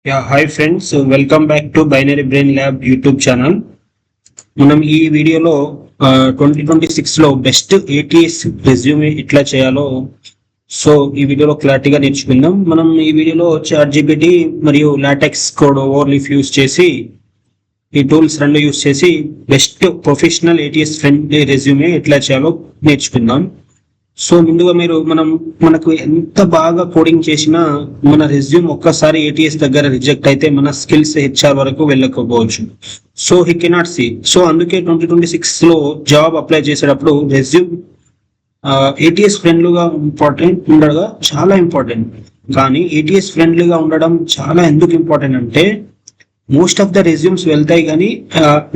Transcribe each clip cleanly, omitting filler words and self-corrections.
Yeah, hi friends. Welcome back to Binary Brain Lab YouTube channel. మనం ఈ వీడియోలో 2026లో best ATS resume ఎట్లా చేయాలో ఈ వీడియోలో క్లారిటీగా నేర్చుకుందాం. మనం ఈ వీడియోలో చాట్‌జిపిటి మరియు లాటెక్స్ కోడ్ ఓవర్లీఫ్ యూస్ చేసి ఈ టూల్స్ రెండు యూస్ చేసి best professional ATS friendly resume ఎట్లా చేయాలో నేర్చుకుందాం. ముందుగా మనకు ఎంత బాగా కోడింగ్ చేసినా మన రెజ్యూమ్ ఒక్కసారి ఏటీఎస్ దగ్గర రిజెక్ట్ అయితే మన స్కిల్స్ హెచ్ఆర్ వరకు వెళ్ళకపోవచ్చు. He cannot see. అందుకే 2026లో జాబ్ అప్లై చేసేటప్పుడు రెజ్యూమ్ ఏటీఎస్ ఫ్రెండ్లీగా ఉండగా చాలా ఇంపార్టెంట్. కానీ ఏటీఎస్ ఫ్రెండ్లీగా ఉండడం చాలా ఎందుకు ఇంపార్టెంట్ అంటే మోస్ట్ ఆఫ్ ద రెజ్యూమ్స్ వెళ్తాయి కానీ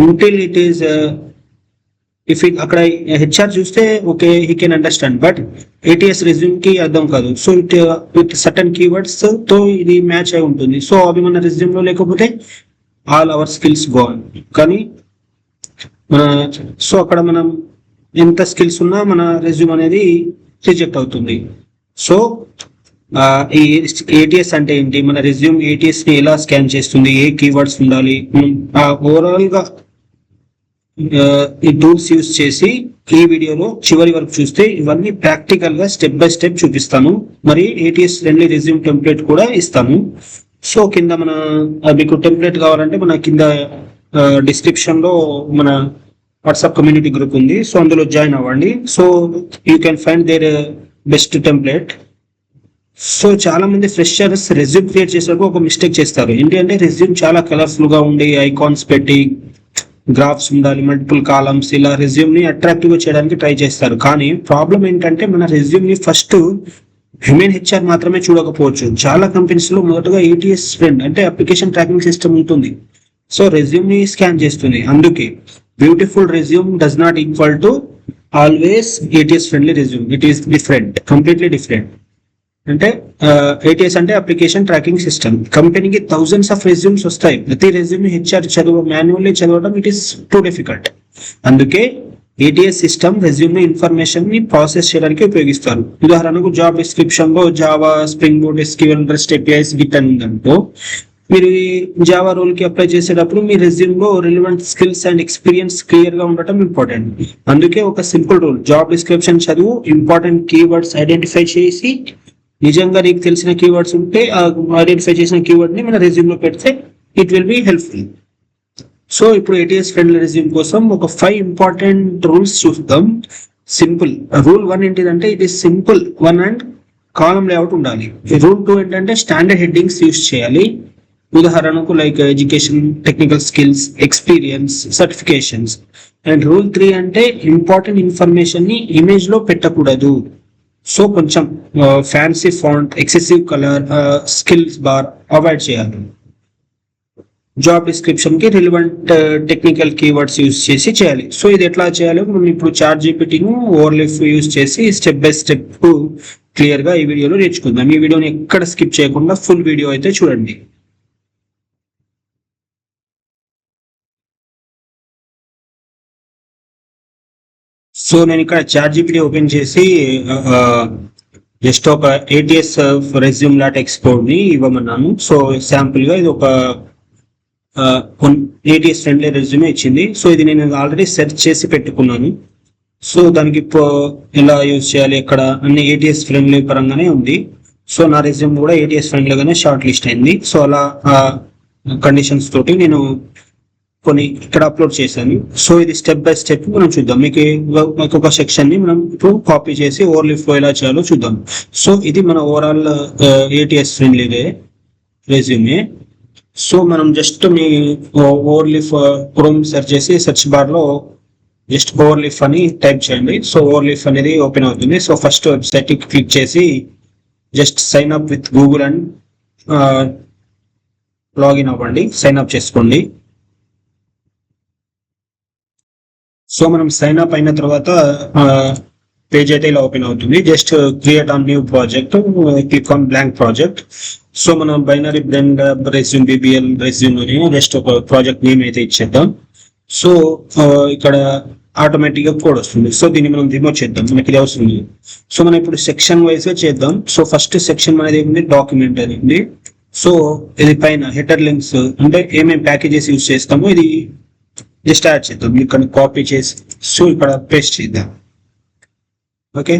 ఉంటిల్ ఇట్ ఈస్ ఇఫ్ అక్కడ హెచ్ఆర్ చూస్తే okay he can understand, but ATS resume కి అర్థం కాదు. ఇట్ సర్టన్ కీవర్డ్స్ తో ఇది మ్యాచ్ అయి ఉంటుంది. అవి మన రెజ్యూమ్ లో లేకపోతే ఆల్ అవర్ స్కిల్స్ గోన్. కానీ అక్కడ మనం ఎంత స్కిల్స్ ఉన్నా మన రెజ్యూమ్ అనేది రిజెక్ట్ అవుతుంది. ఈ ఏటీఎస్ అంటే ఏంటి, మన రెజ్యూమ్ ఏటీఎస్ ని ఎలా స్కాన్ చేస్తుంది, ఏ కీవర్డ్స్ ఉండాలి, ఓవరాల్ గా ఈ టూల్స్ యూస్ చేసి ఈ వీడియోలో చివరి వరకు చూస్తే ఇవన్నీ ప్రాక్టికల్ గా స్టెప్ బై స్టెప్ చూపిస్తాను. మరి ఏటీఎస్ ఫ్రెండ్లీ రెజ్యూమ్ టెంప్లెట్ కూడా ఇస్తాను. కింద మీకు టెంప్లెట్ కావాలంటే మన కింద డిస్క్రిప్షన్ లో మన వాట్సాప్ కమ్యూనిటీ గ్రూప్ ఉంది. అందులో జాయిన్ అవ్వండి. You can find their best template. చాలా మంది ఫ్రెషర్స్ రెజ్యూమ్ క్రియేట్ చేసేటప్పుడు ఒక మిస్టేక్ చేస్తారు. ఏంటంటే రెజ్యూమ్ చాలా కలర్ఫుల్ గా ఉండి ఐకాన్స్ పెట్టి గ్రాఫ్స్ ఉండాలి, మల్టిపుల్ కాలమ్స్, ఇలా రెజ్యూమ్ ని అట్రాక్టివ్ గా చేయడానికి ట్రై చేస్తారు. కానీ ప్రాబ్లం ఏంటంటే మన రెజ్యూమ్ ని ఫస్ట్ హ్యూమన్ హెచ్ఆర్ మాత్రమే చూడకపోవచ్చు. చాలా కంపెనీస్ లో మొదటగా ఏటీఎస్ ఫ్రెండ్ అంటే అప్లికేషన్ ట్రాకింగ్ సిస్టమ్ ఉంటుంది. రెజ్యూమ్ ని స్కాన్ చేస్తుంది. అందుకే beautiful resume does not equal to always ATS friendly resume. It is different, completely different. అంటే ఏటీఎస్ అంటే అప్లికేషన్ ట్రాకింగ్ సిస్టమ్. కంపెనీకి థౌజండ్స్ ఆఫ్ రెజ్యూమ్స్ వస్తాయి. ప్రతి రెజ్యూమ్ హెచ్ఆర్ మాన్యువల్లీ చదవడం ఇట్ ఈస్ టూ డిఫికల్ట్. అందుకే ఏటీఎస్ సిస్టమ్ రెజ్యూమ్ ఇన్ఫర్మేషన్ ని process చేయడానికి ఉపయోగిస్తారు. ఉదాహరణకు జాబ్ డిస్క్రిప్షన్ లో Java, spring boot, SQL, rest APIs, Git అని ఉందంటూ మీరు ఈ జావా రోల్ కి అప్లై చేసేటప్పుడు మీ రెజ్యూమ్ లో relevant skills and experience clear గా ఉండటం ఇంపార్టెంట్. అందుకే ఒక సింపుల్ రూల్, జాబ్ డిస్క్రిప్షన్ చదువు, ఇంపార్టెంట్ కీవర్డ్స్ ఐడెంటిఫై చేసి నిజంగా నీకు తెలిసిన కీవర్డ్స్ ఉంటే ఐడెంటిఫై చేసిన కీవర్డ్ ని మన రెజ్యూమ్ లో పెడితే ఇట్ విల్ బి హెల్ప్ఫుల్. ఇప్పుడు ఏటీఎస్ ఫ్రెండ్లీ రెజ్యూమ్ కోసం ఒక 5 ఇంపార్టెంట్ రూల్స్ చూద్దాం. సింపుల్ రూల్ 1 ఏంటిదంటే it is simple 1 and column layout ఉండాలి. రూల్ 2 ఏంటంటే స్టాండర్డ్ హెడ్డింగ్స్ యూస్ చేయాలి. ఉదాహరణకు like education, technical skills, experience, certifications. And rule 3 అంటే ఇంపార్టెంట్ ఇన్ఫర్మేషన్ ని ఇమేజ్ లో పెట్టకూడదు. కొంచెం fancy font, excessive colour, skills bar avoid చేయాలి. జాబ్ డిస్క్రిప్షన్ కి రిలవెంట్ టెక్నికల్ కీవర్డ్స్ యూస్ చేసి చేయాలి. ఇది ఎట్లా చేయాలో మనం ఇప్పుడు చాట్‌జిపిటిని ఓవర్లీఫ్ యూస్ చేసి స్టెప్ బై స్టెప్ క్లియర్ గా ఈ వీడియోలో నేర్చుకుందాం. ఈ వీడియోని ఎక్కడ స్కిప్ చేయకుండా ఫుల్ వీడియో అయితే చూడండి. నేను ఇక్కడ చాట్‌జిపిటి ఓపెన్ చేసి జస్ట్ ఒక ఏటీఎస్ రెజ్యూమ్ లాటెక్స్ కోడ్ ని ఇవ్వమన్నాను. శాంపుల్ గా ఇది ఒక ఏటీఎస్ ఫ్రెండ్లీ రెజ్యూమే ఇచ్చింది. ఇది నేను ఆల్రెడీ సెర్చ్ చేసి పెట్టుకున్నాను. దానికి ఎలా యూజ్ చేయాలి, ఎక్కడ అన్ని ఏటీఎస్ ఫ్రెండ్లీ పరంగానే ఉంది. నా రెజ్యూమ్ కూడా ఏటీఎస్ ఫ్రెండ్లీగానే షార్ట్ లిస్ట్ అయింది. అలా కండిషన్స్ తోటి నేను కొన్ని ఇక్కడ అప్లోడ్ చేశాను. ఇది స్టెప్ బై స్టెప్ మనం చూద్దాం. మీకు ఒక సెక్షన్ ని మనం ఇప్పుడు కాపీ చేసి ఓవర్లీఫ్ ఎలా చేయాలో చూద్దాం. ఇది మన ఓవరాల్ ఏటీఎస్ ఫ్రెండ్లీ రెజ్యూమే. మనం జస్ట్ మీ ఓవర్లీఫ్ క్రోమ్ సెర్చ్ చేసి సెర్చ్ బార్ లో జస్ట్ ఓవర్లీఫ్ అని టైప్ చేయండి. ఓవర్లీఫ్ అనేది ఓపెన్ అవుతుంది. ఫస్ట్ వెబ్సైట్ కి క్లిక్ చేసి just sign up with Google and login అవ్వండి, సైన్ అప్ చేసుకోండి. మనం సైన్ అప్ అయిన తర్వాత పేజ్ అయితే ఇలా ఓపెన్ అవుతుంది. Just create an new project, click on blank project. మనం binary brain lab resume BBL resume అని జస్ట్ ఒక ప్రాజెక్ట్ నేమ్ అయితే ఇచ్చేద్దాం. ఇక్కడ ఆటోమేటిక్ గా కోడ్ వస్తుంది. దీన్ని మనం రిమూవ్ చేద్దాం, మనకి ఇది అవసరం లేదు. మనం ఇప్పుడు సెక్షన్ వైజ్ గా చేద్దాం. ఫస్ట్ సెక్షన్ అనేది ఏముంది, డాక్యుమెంట్ అనేది ఉంది. సో ఇది పైన హెడర్ లింక్స్ అంటే ఏమేమి ప్యాకేజెస్ యూజ్ చేస్తామో ఇది జస్ట్ యాడ్ చేద్దాం, ఇక్కడ కాపీ చేసి సో ఇక్కడ పేస్ట్ చేద్దాం. ఓకే,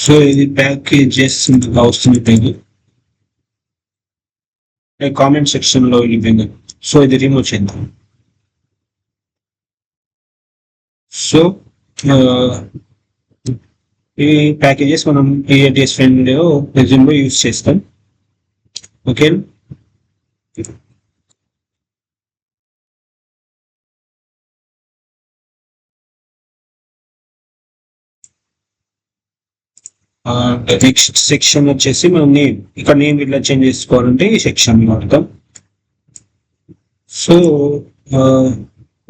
సో ఇది ప్యాకేజెస్ వస్తుంది పేరు కామెంట్ సెక్షన్ లో వెళ్ళిపోయింది. సో ఇది రిమూవ్ చేద్దాం. సో ఈ ప్యాకేజెస్ మనం ఏటీఎస్ ఫ్రెండ్ రెజ్యూమ్ లో యూజ్ చేస్తాం. ఓకే, నెక్స్ట్ సెక్షన్ వచ్చేసి మనం నేమ్, ఇక్కడ నేమ్ ఇట్లా చేంజ్ చేసుకోవాలంటే ఈ సెక్షన్ వాడతాం. సో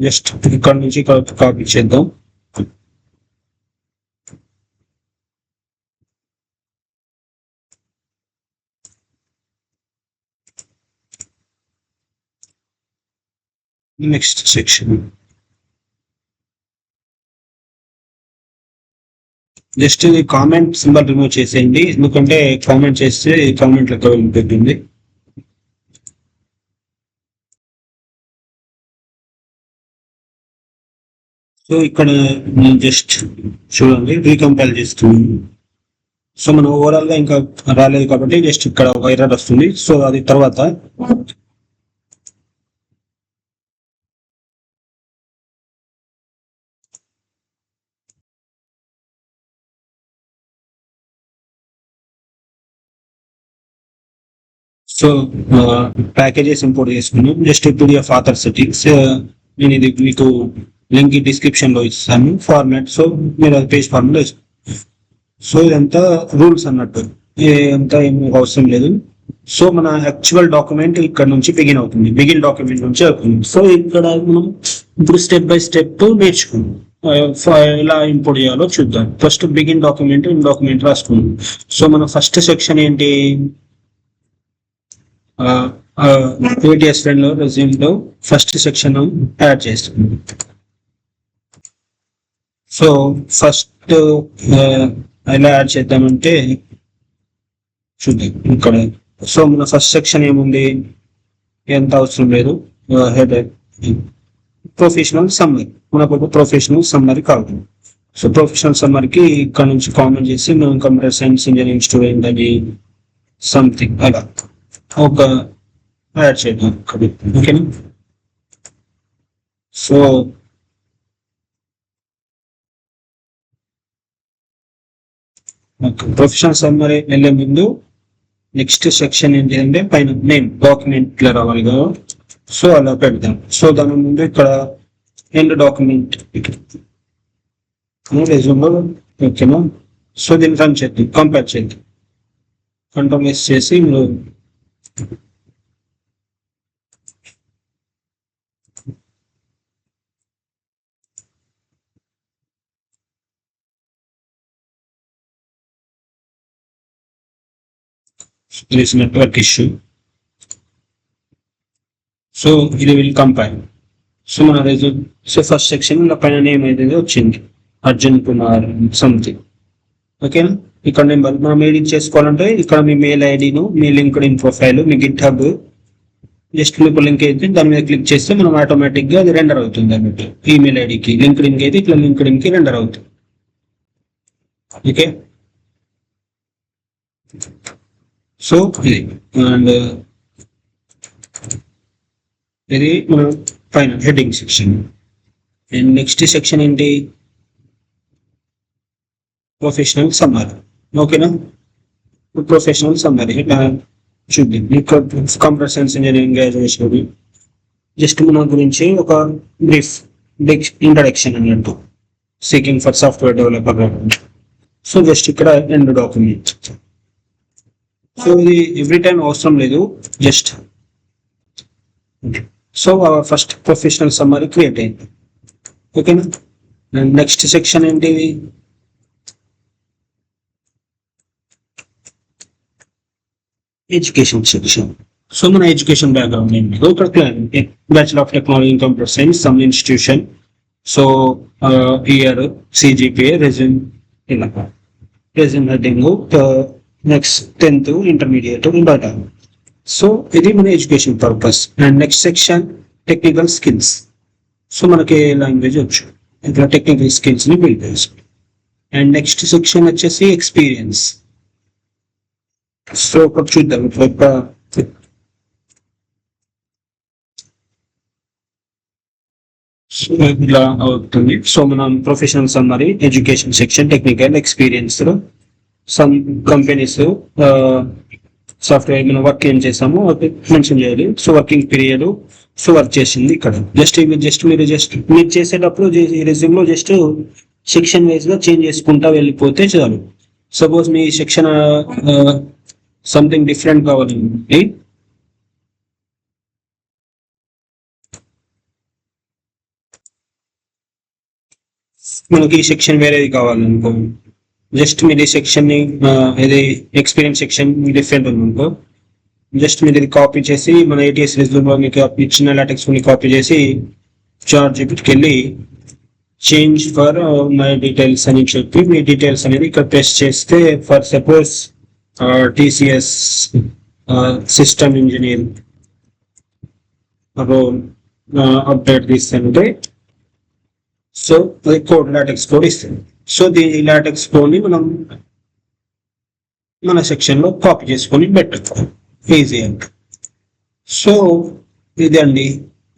జస్ట్ ఇక్కడ నుంచి కాపీ చేద్దాం. నెక్స్ట్ సెక్షన్ జస్ట్ ఇది కామెంట్ సింబల్ రిమూవ్ చేసేయండి, ఎందుకంటే కామెంట్ చేస్తే కామెంట్ లెక్క వెళ్ళిపోతుంది. సో ఇక్కడ జస్ట్ చూడండి రీకంపైల్ చేస్తున్నాను. సో మనం ఓవరాల్ గా ఇంకా రాలేదు కాబట్టి జస్ట్ ఇక్కడ ఒక ఎర్రర్ వస్తుంది. సో అది తర్వాత సో ప్యాకేజెస్ ఇంపోర్ట్ చేసుకున్నాం. జస్ట్ పీడిఎఫ్ ఆథర్ సెట్టింగ్స్ నేను ఇది మీకు లింక్ డిస్క్రిప్షన్ లో ఇస్తాను ఫార్మాట్. సో మీరు అది పేజ్ ఫార్మాట్ లో ఇస్తాను. సో ఇదంతా రూల్స్ అన్నట్టు, ఇదంతా ఏం అవసరం లేదు. సో మన యాక్చువల్ డాక్యుమెంట్ ఇక్కడ నుంచి బిగిన్ అవుతుంది, బిగిన్ డాక్యుమెంట్ నుంచి అవుతుంది. సో ఇక్కడ మనం ఇప్పుడు స్టెప్ బై స్టెప్ నేర్చుకున్నాం ఎలా ఇంపోర్ట్ చేయాలో చూద్దాం. ఫస్ట్ బిగిన్ డాక్యుమెంట్ డాక్యుమెంట్ రాసుకున్నాం. సో మన ఫస్ట్ సెక్షన్ ఏంటి, ఏటీఎస్ ఫ్రెండ్ లో రెజ్యూమ్ లో ఫస్ట్ సెక్షన్ యాడ్ చేస్తాం. సో ఫస్ట్ ఎలా యాడ్ చేద్దామంటే చూద్దాం ఇక్కడ. సో మన ఫస్ట్ సెక్షన్ ఏముంది, ఎంత అవసరం లేదు, హెడర్ ప్రొఫెషనల్ సమ్మరీ, మనకు ఒక ప్రొఫెషనల్ సమ్మరీ కావాలి. సో ప్రొఫెషనల్ సమ్మరీకి ఇక్కడ నుంచి కామెంట్ చేసి మనం కంప్యూటర్ సైన్స్ ఇంజనీరింగ్ స్టూడెంట్ అని సంథింగ్ అలా ఒక యాడ్ చేద్దాం. ఓకేనా, సో ప్రొఫెషనల్ సమ్మరీ వెళ్ళే ముందు నెక్స్ట్ సెక్షన్ ఏంటి అంటే పైన నేమ్ డాక్యుమెంట్ లో రావాలి కదా. సో అలా పెడదాం. సో దాని ముందు ఇక్కడ ఎండ్ డాక్యుమెంట్ రెజ్యూమ్ లో. ఓకేనా, సో దీన్ని రన్ చేద్దాం, కంపేర్ చేద్దాం. కంట్రోల్ ఎస్ చేసి మీరు there is network issue. So ఇది విల్ కంపైల్. సో మన రెజ్యూమ్ సో ఫస్ట్ సెక్షన్ లో పైన నేమ్ అయితే వచ్చింది అర్జున్ కుమార్ సంథింగ్. ఓకేనా, ఇక్కడ నెంబర్ మనం ఎడిట్ చేసుకోవాలంటే ఇక్కడ మీ మెయిల్ ఐడిను, మీ లింక్డ్ ఇన్ ప్రొఫైల్, మీ గిట్ హబ్ జస్ట్ మీకు లింక్ అయితే దాని మీద క్లిక్ చేస్తే మనం ఆటోమేటిక్ గా అది రెండర్ అవుతుంది అన్నట్టు. ఈమెయిల్ ఐడికి లింక్డ్ ఇన్ కి అయితే ఇట్లా లింక్డ్ ఇన్ కి రెండర్ అవుతుంది. ఓకే, సో ఇది అండ్ ఇది మన పైన heading section. And next section ఏంటి, ప్రొఫెషనల్ సమ్మరీ. ఓకేనా, ప్రొఫెషనల్ సమ్మరీ చూద్దాం. Computer science engineering graduation just మన గురించి ఒక బ్రీఫ్ ఇంట్రడక్షన్ అన్నట్టు, seeking for software developer. So just ఇక్కడ ఎండ్ డాక్యుమెంట్. సో ఇది ఎవ్రీ టైం అవసరం లేదు, just so first professional summary create అయింది. ఓకేనా, నెక్స్ట్ సెక్షన్ ఏంటి, ఎడ్యుకేషన్ సెక్షన్. సో మన ఎడ్యుకేషన్ బ్యాక్గ్రౌండ్ ఏంటి, ఇక్కడ bachelor of technology in computer science some institution. So year, CGPA, resume ఇలా. Resume heading, next 10th intermediate data. So ఇది మన education purpose. And next section technical skills. So మనకి language వచ్చు, ఇట్లా technical skills ని build చేసుకో. And next section వచ్చేసి experience. So ఒకటి చూద్దాం, ఇలా అవుతుంది. సో మనం professional summary, education section, technical, experience, some companies, software మనం వర్క్ ఏం చేసామో మెన్షన్ చేయాలి. So working period, so work చేసింది ఇక్కడ. మీరు చేసేటప్పుడు రెజ్యూమ్ లో జస్ట్ సెక్షన్ వైజ్ గా చేంజ్ చేసుకుంటా వెళ్ళిపోతే చాలు. సపోజ్ మీ సెక్షన్ సంథింగ్ డిఫరెంట్ కావాలండి, మనకి ఈ సెక్షన్ వేరేది కావాలనుకో, జస్ట్ మీరు ఈ సెక్షన్ ని ఇది ఎక్స్పీరియన్స్ సెక్షన్ డిఫరెంట్ ఉందనుకో, జస్ట్ మీరు ఇది కాపీ చేసి మన ATS రెజ్యూమ్ లో మీకు ఇచ్చిన లాటెక్స్ ని కాపీ చేసి ChatGPTకి వెళ్ళి చేంజ్ ఫర్ మై డీటెయిల్స్ అని చెప్పి మీ డీటెయిల్స్ అనేది ఇక్కడ పేస్ట్ చేస్తే, for suppose TCS system engineer role update తీస్తుంటే, సో అది కోడ్ లాటెక్స్ కోడ్ ఇస్తుంది. సో ఈ లాటెక్స్ కోడ్ ని మనం మన సెక్షన్ లో కాపీ చేసుకొని పెట్టాలి ఈజీ అండి. సో ఇది అండి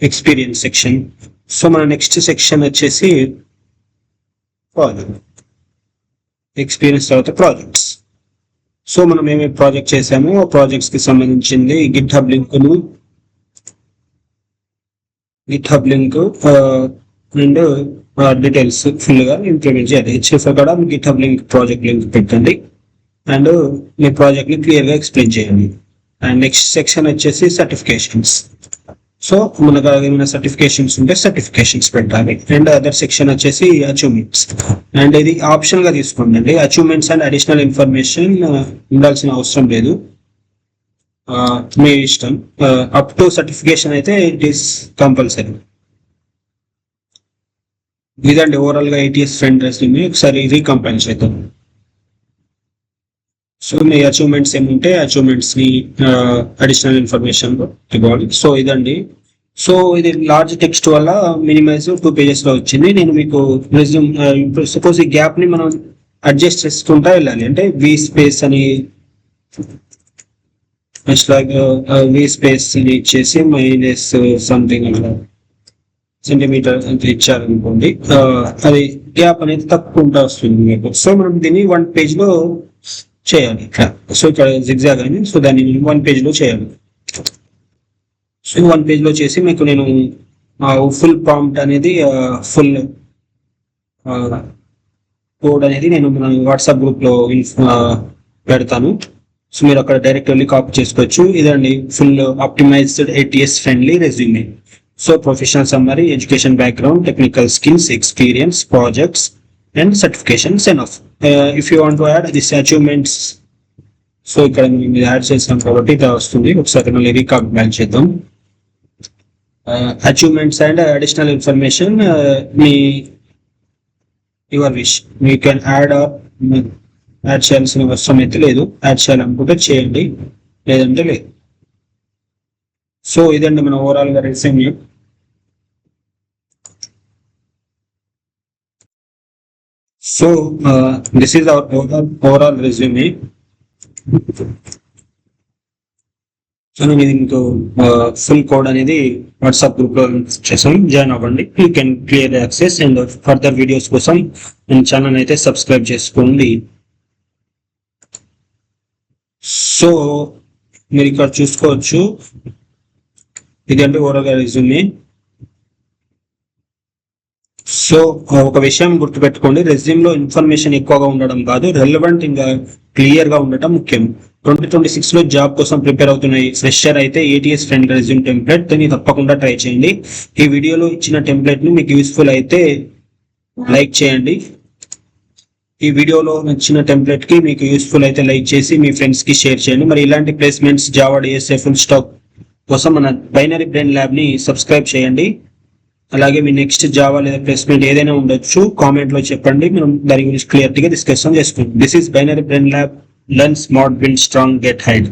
ఎక్స్పీరియన్స్ సెక్షన్. సో మన నెక్స్ట్ సెక్షన్ వచ్చేసి ప్రాజెక్ట్. ఎక్స్పీరియన్స్ తర్వాత ప్రాజెక్ట్స్. సో మనం ఏమేమి ప్రాజెక్ట్ చేసామో ఆ ప్రాజెక్ట్స్ కి సంబంధించింది GitHub link and details full గా ఇంప్లిమెంట్ చేయాలి. HF కూడా గిట్హబ్ లింక్, ప్రాజెక్ట్ లింక్ పెట్టండి అండ్ మీ ప్రాజెక్ట్ ని క్లియర్ గా ఎక్స్ప్లెయిన్ చేయండి. అండ్ నెక్స్ట్ సెక్షన్ వచ్చేసి సర్టిఫికేషన్స్. సో మనకు ఏమైనా సర్టిఫికేషన్స్ ఉంటే సర్టిఫికేషన్స్ పెట్టాలి. అండ్ అదర్ సెక్షన్ వచ్చేసి అచీవ్మెంట్స్. అండ్ ఇది ఆప్షన్ గా తీసుకోండి. అచీవ్మెంట్స్ అండ్ అడిషనల్ ఇన్ఫర్మేషన్ ఉండాల్సిన అవసరం లేదు, మీ ఇష్టం. అప్ టు సర్టిఫికేషన్ అయితే ఇట్ ఈస్ కంపల్సరీ. ఇదండి ఓవరాల్ గా ATS ఫ్రెండ్ రెజ్యూమ్. ఒకసారి రీకంపైల్ చేద్దాం. సో మీ అచీవ్మెంట్స్ ఏముంటే అచీవ్మెంట్స్ ని అడిషనల్ ఇన్ఫర్మేషన్ ఇవ్వాలి. సో ఇదండి. సో ఇది లార్జ్ టెక్స్ట్ వల్ల మినిమైజ్ 2 pages లో వచ్చింది. నేను మీకు రెజ్యూమ్ సపోజ్ ఈ గ్యాప్ ని మనం అడ్జస్ట్ చేసుకుంటా వెళ్ళాలి అంటే V స్పేస్ అని V స్పేస్ అని ఇచ్చేసి మైనస్ సంథింగ్ అట్లా సెంటీమీటర్ ಅಂತ ఇచ్చారనుకోండి, అది గ్యాప్ అనేది తక్కువ వస్తుంది మీకు. సో మనం దీన్ని 1 page లో చేయాలి. సో ఇక్కడ జిగ్జాగ్ అని, సో దాన్ని 1 page లో చేయాలి. సో 1 page లో చేసి మీకు నేను ఫుల్ ప్రాంప్ట్ అనేది ఫుల్ కోడ్ అనేది నేను మన వాట్సాప్ గ్రూప్ లో పెడతాను. సో మీరు అక్కడ డైరెక్ట్ వెళ్ళి కాపీ చేసుకోవచ్చు. ఇదండి full optimised ATS friendly resume. So professional summary, education background, technical skills, experience, projects and certifications enough. If you want to add this achievements, so ఇక్కడ మీరు యాడ్ చేసాం కాబట్టి ఇది వస్తుంది. ఒకసారి మళ్ళీ రీకంపైల్ చేద్దాం. Achievements and additional information me your wish, you can add చేయాల్సిన అవసరం అయితే లేదు. యాడ్ చేయాలనుకుంటే చేయండి, లేదంటే లేదు. సో ఇదండి మన ఓవరాల్ గా resume. So this is our overall resume. So నేను ఇది మీకు ఫుల్ కోడ్ అనేది వాట్సాప్ గ్రూప్ లో చేసాం, జాయిన్ అవ్వండి. You can clear access and further videos కోసం మన ఛానల్ అయితే సబ్స్క్రైబ్ చేసుకోండి. సో మీరు ఇక్కడ చూసుకోవచ్చు, ఇదంటే ఓవరాల్ గా రెజ్యూమే. సో ఒక విషయం గుర్తుపెట్టుకోండి, రెజ్యూమ్ లో ఇన్ఫర్మేషన్ ఎక్కువగా ఉండడం కాదు, రెలవెంట్ ఇంకా క్లియర్ గా ఉండటం ముఖ్యం. 2026 లో జాబ్ కోసం ప్రిపేర్ అవుతున్న ఫ్రెషర్ అయితే ATS ఫ్రెండ్ రెజ్యూమ్ టెంప్లెట్ దీన్ని తప్పకుండా ట్రై చేయండి. ఈ వీడియోలో ఇచ్చిన టెంప్లెట్ ని మీకు యూస్ఫుల్ అయితే లైక్ చేయండి. ఈ వీడియోలో నచ్చిన టెంప్లెట్ కి మీకు యూస్ఫుల్ అయితే లైక్ చేసి మీ ఫ్రెండ్స్ కి షేర్ చేయండి. మరి ఇలాంటి placements Java DSA full stock కోసం మన బైనరీ బ్రెయిన్ ల్యాబ్ ని సబ్స్క్రైబ్ చేయండి. అలాగే మీ నెక్స్ట్ జావా లేదా ప్లేస్మెంట్ ఏదైనా ఉండొచ్చు, కామెంట్ లో చెప్పండి, మనం దాని గురించి క్లియర్గా డిస్కషన్ చేసుకుంటాం. This is binary brain lab, learn smart, build strong, get hide.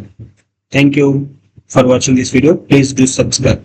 Thank you for watching this video. Please do subscribe.